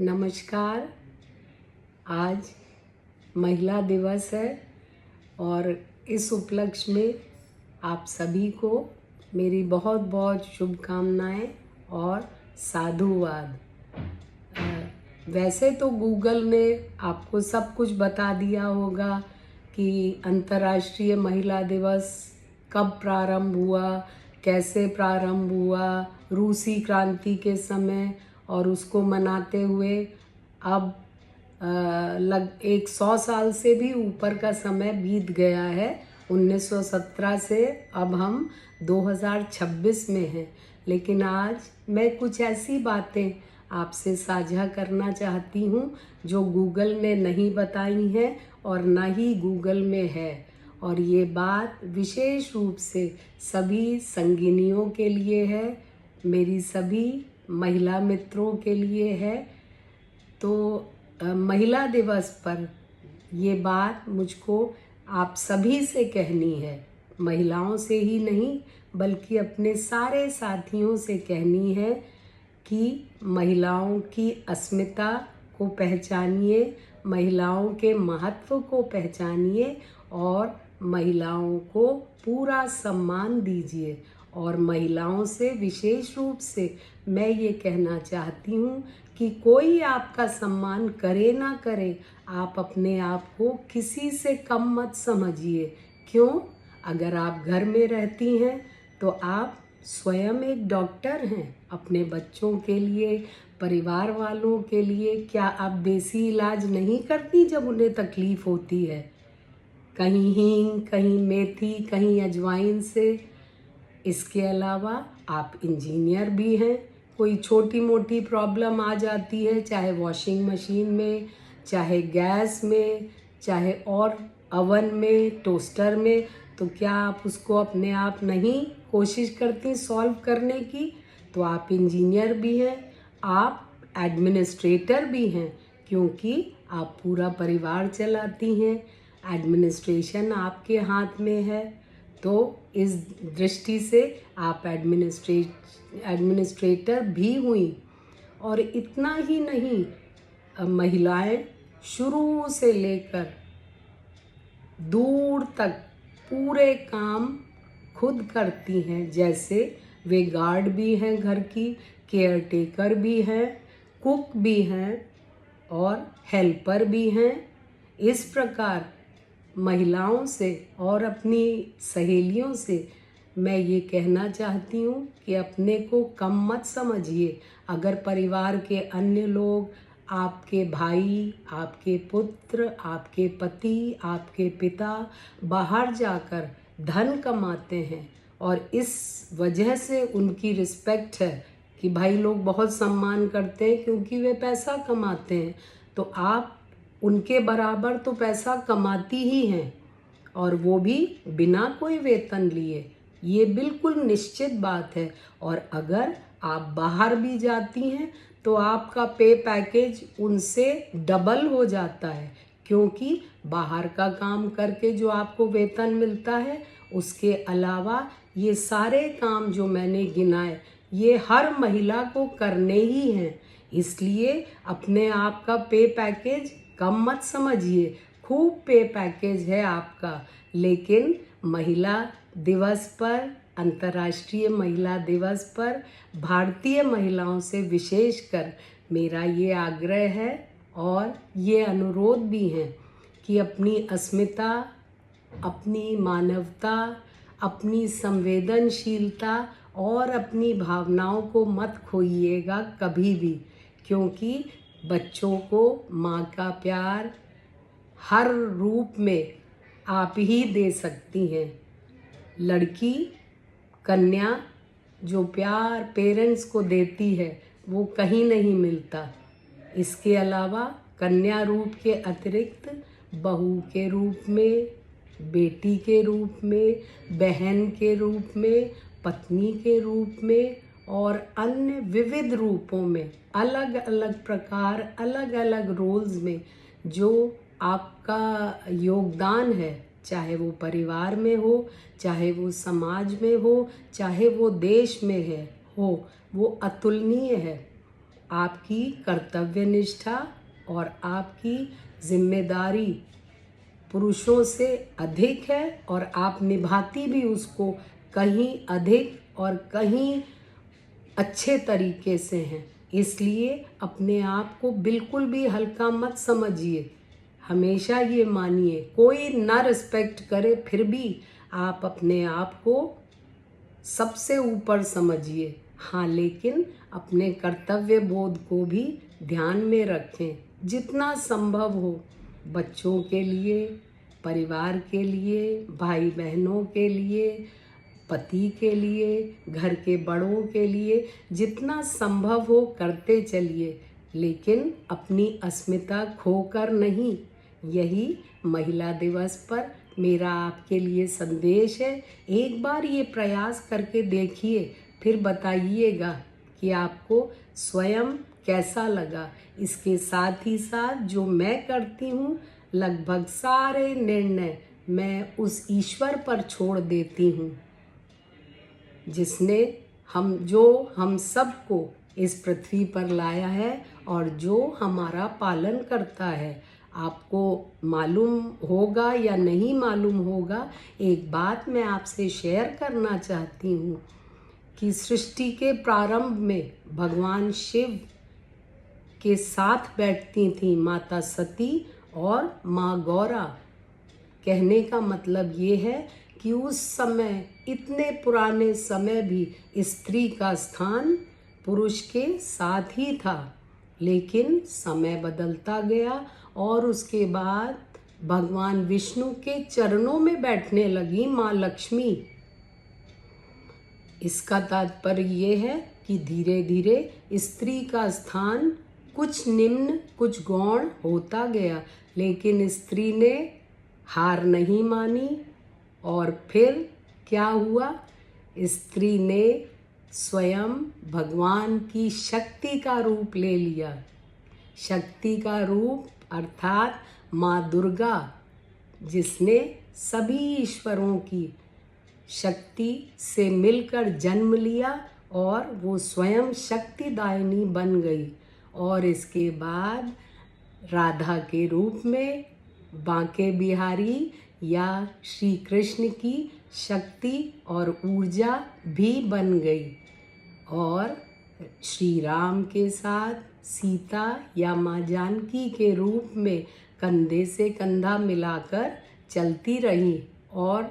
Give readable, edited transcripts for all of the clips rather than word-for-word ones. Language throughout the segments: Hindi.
नमस्कार। आज महिला दिवस है और इस उपलक्ष्य में आप सभी को मेरी बहुत बहुत शुभकामनाएं और साधुवाद। वैसे तो गूगल ने आपको सब कुछ बता दिया होगा कि अंतर्राष्ट्रीय महिला दिवस कब प्रारंभ हुआ, कैसे प्रारंभ हुआ, रूसी क्रांति के समय, और उसको मनाते हुए अब 100 साल से भी ऊपर का समय बीत गया है। 1917 से अब हम 2026 में हैं। लेकिन आज मैं कुछ ऐसी बातें आपसे साझा करना चाहती हूँ जो गूगल ने नहीं बताई हैं और ना ही गूगल में है। और ये बात विशेष रूप से सभी संगिनियों के लिए है, मेरी सभी महिला मित्रों के लिए है। तो महिला दिवस पर ये बात मुझको आप सभी से कहनी है, महिलाओं से ही नहीं बल्कि अपने सारे साथियों से कहनी है कि महिलाओं की अस्मिता को पहचानिए, महिलाओं के महत्व को पहचानिए और महिलाओं को पूरा सम्मान दीजिए। और महिलाओं से विशेष रूप से मैं ये कहना चाहती हूँ कि कोई आपका सम्मान करे ना करे, आप अपने आप को किसी से कम मत समझिए। क्यों? अगर आप घर में रहती हैं तो आप स्वयं एक डॉक्टर हैं। अपने बच्चों के लिए, परिवार वालों के लिए क्या आप देसी इलाज नहीं करती जब उन्हें तकलीफ होती है? कहीं हींग, कहीं मेथी, कहीं अजवाइन से। इसके अलावा आप इंजीनियर भी हैं। कोई छोटी मोटी प्रॉब्लम आ जाती है, चाहे वॉशिंग मशीन में, चाहे गैस में, चाहे और अवन में, टोस्टर में, तो क्या आप उसको अपने आप नहीं कोशिश करती सॉल्व करने की? तो आप इंजीनियर भी हैं, आप एडमिनिस्ट्रेटर भी हैं, क्योंकि आप पूरा परिवार चलाती हैं। एडमिनिस्ट्रेशन आपके हाथ में है। तो इस दृष्टि से आप एडमिनिस्ट्रेटर भी हुई। और इतना ही नहीं, महिलाएं शुरू से लेकर दूर तक पूरे काम खुद करती हैं। जैसे वे गार्ड भी हैं, घर की केयर टेकर भी हैं, कुक भी हैं और हेल्पर भी हैं। इस प्रकार महिलाओं से और अपनी सहेलियों से मैं ये कहना चाहती हूँ कि अपने को कम मत समझिए। अगर परिवार के अन्य लोग, आपके भाई, आपके पुत्र, आपके पति, आपके पिता बाहर जाकर धन कमाते हैं और इस वजह से उनकी रिस्पेक्ट है कि भाई लोग बहुत सम्मान करते हैं क्योंकि वे पैसा कमाते हैं, तो आप उनके बराबर तो पैसा कमाती ही हैं, और वो भी बिना कोई वेतन लिए। ये बिल्कुल निश्चित बात है। और अगर आप बाहर भी जाती हैं तो आपका पे पैकेज उनसे डबल हो जाता है, क्योंकि बाहर का काम करके जो आपको वेतन मिलता है, उसके अलावा ये सारे काम जो मैंने गिनाए ये हर महिला को करने ही हैं। इसलिए अपने आप का पे पैकेज कम मत समझिए, खूब पे पैकेज है आपका। लेकिन महिला दिवस पर, अंतर्राष्ट्रीय महिला दिवस पर भारतीय महिलाओं से विशेषकर मेरा ये आग्रह है और ये अनुरोध भी है कि अपनी अस्मिता, अपनी मानवता, अपनी संवेदनशीलता और अपनी भावनाओं को मत खोइएगा कभी भी, क्योंकि बच्चों को माँ का प्यार हर रूप में आप ही दे सकती हैं। लड़की, कन्या जो प्यार पेरेंट्स को देती है वो कहीं नहीं मिलता। इसके अलावा कन्या रूप के अतिरिक्त बहू के रूप में, बेटी के रूप में, बहन के रूप में, पत्नी के रूप में और अन्य विविध रूपों में, अलग अलग प्रकार, अलग अलग रोल्स में जो आपका योगदान है, चाहे वो परिवार में हो, चाहे वो समाज में हो, चाहे वो देश में है हो, वो अतुलनीय है। आपकी कर्तव्य निष्ठा और आपकी जिम्मेदारी पुरुषों से अधिक है और आप निभाती भी उसको कहीं अधिक और कहीं अच्छे तरीके से हैं। इसलिए अपने आप को बिल्कुल भी हल्का मत समझिए। हमेशा ये मानिए, कोई ना रिस्पेक्ट करे फिर भी आप अपने आप को सबसे ऊपर समझिए। हाँ, लेकिन अपने कर्तव्य बोध को भी ध्यान में रखें। जितना संभव हो बच्चों के लिए, परिवार के लिए, भाई बहनों के लिए, पति के लिए, घर के बड़ों के लिए, जितना संभव हो करते चलिए, लेकिन अपनी अस्मिता खोकर नहीं। यही महिला दिवस पर मेरा आपके लिए संदेश है। एक बार ये प्रयास करके देखिए, फिर बताइएगा कि आपको स्वयं कैसा लगा। इसके साथ ही साथ जो मैं करती हूँ, लगभग सारे निर्णय मैं उस ईश्वर पर छोड़ देती हूँ जिसने हम सबको इस पृथ्वी पर लाया है और जो हमारा पालन करता है। आपको मालूम होगा या नहीं मालूम होगा, एक बात मैं आपसे शेयर करना चाहती हूँ कि सृष्टि के प्रारंभ में भगवान शिव के साथ बैठती थी माता सती और माँ गौरा। कहने का मतलब ये है कि उस समय, इतने पुराने समय भी स्त्री का स्थान पुरुष के साथ ही था। लेकिन समय बदलता गया और उसके बाद भगवान विष्णु के चरणों में बैठने लगी माँ लक्ष्मी। इसका तात्पर्य ये है कि धीरे धीरे स्त्री का स्थान कुछ निम्न, कुछ गौण होता गया, लेकिन स्त्री ने हार नहीं मानी। और फिर क्या हुआ? स्त्री ने स्वयं भगवान की शक्ति का रूप ले लिया। शक्ति का रूप अर्थात माँ दुर्गा, जिसने सभी ईश्वरों की शक्ति से मिलकर जन्म लिया और वो स्वयं शक्तिदायिनी बन गई। और इसके बाद राधा के रूप में बांके बिहारी या श्री कृष्ण की शक्ति और ऊर्जा भी बन गई। और श्री राम के साथ सीता या माँ जानकी के रूप में कंधे से कंधा मिलाकर चलती रही और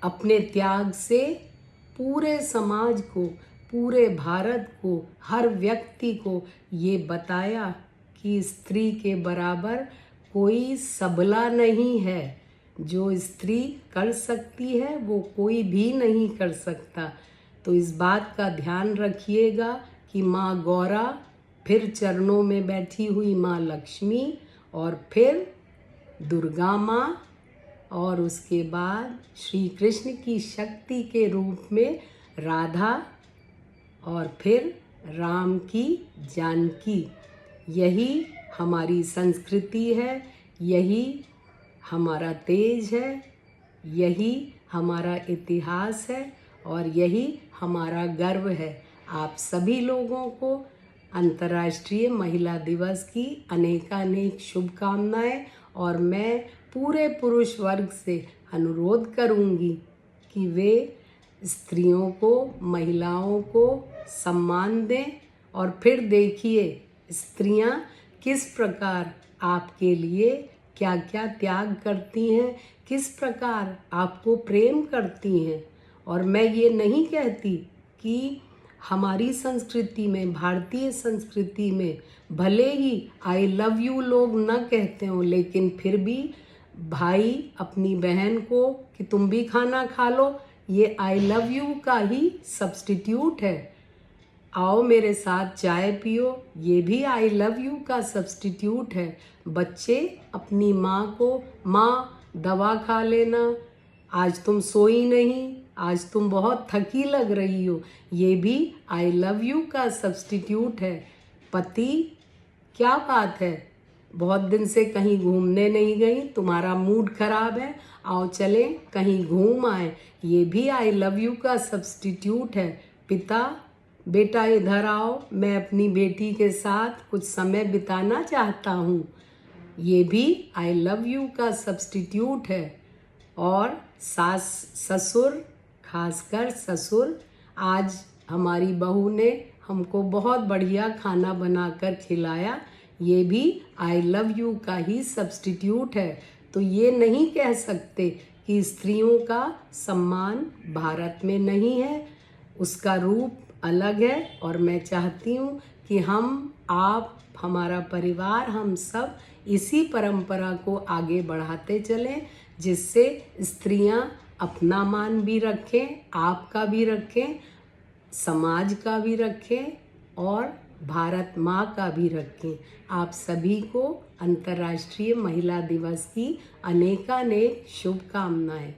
अपने त्याग से पूरे समाज को, पूरे भारत को, हर व्यक्ति को ये बताया कि स्त्री के बराबर कोई सबला नहीं है। जो स्त्री कर सकती है वो कोई भी नहीं कर सकता। तो इस बात का ध्यान रखिएगा कि माँ गौरा, फिर चरणों में बैठी हुई माँ लक्ष्मी, और फिर दुर्गा माँ, और उसके बाद श्री कृष्ण की शक्ति के रूप में राधा, और फिर राम की जानकी। यही हमारी संस्कृति है, यही हमारा तेज है, यही हमारा इतिहास है और यही हमारा गर्व है। आप सभी लोगों को अंतर्राष्ट्रीय महिला दिवस की अनेकानेक शुभकामनाएं। और मैं पूरे पुरुष वर्ग से अनुरोध करूंगी कि वे स्त्रियों को, महिलाओं को सम्मान दें। और फिर देखिए स्त्रियां किस प्रकार आपके लिए क्या क्या त्याग करती हैं, किस प्रकार आपको प्रेम करती हैं। और मैं ये नहीं कहती कि हमारी संस्कृति में, भारतीय संस्कृति में भले ही आई लव यू लोग न कहते हो, लेकिन फिर भी भाई अपनी बहन को कि तुम भी खाना खा लो, ये आई लव यू का ही सब्स्टिट्यूट है। आओ मेरे साथ चाय पियो, ये भी आई लव यू का सब्स्टिट्यूट है। बच्चे अपनी माँ को, माँ दवा खा लेना, आज तुम सोई नहीं, आज तुम बहुत थकी लग रही हो, ये भी आई लव यू का सब्स्टिट्यूट है। पति, क्या बात है, बहुत दिन से कहीं घूमने नहीं गई, तुम्हारा मूड खराब है, आओ चले कहीं घूम आए, ये भी आई लव यू का सब्स्टिट्यूट है। पिता, बेटा इधर आओ, मैं अपनी बेटी के साथ कुछ समय बिताना चाहता हूँ। ये भी आई लव यू का सब्स्टिट्यूट है। और सास ससुर, खासकर ससुर, आज हमारी बहू ने हमको बहुत बढ़िया खाना बनाकर खिलाया, ये भी आई लव यू का ही सब्स्टिट्यूट है। तो ये नहीं कह सकते कि स्त्रियों का सम्मान भारत में नहीं है, उसका रूप अलग है। और मैं चाहती हूँ कि हम, आप, हमारा परिवार, हम सब इसी परंपरा को आगे बढ़ाते चलें, जिससे स्त्रियां अपना मान भी रखें, आपका भी रखें, समाज का भी रखें और भारत माँ का भी रखें। आप सभी को अंतर्राष्ट्रीय महिला दिवस की अनेकानेक शुभकामनाएं।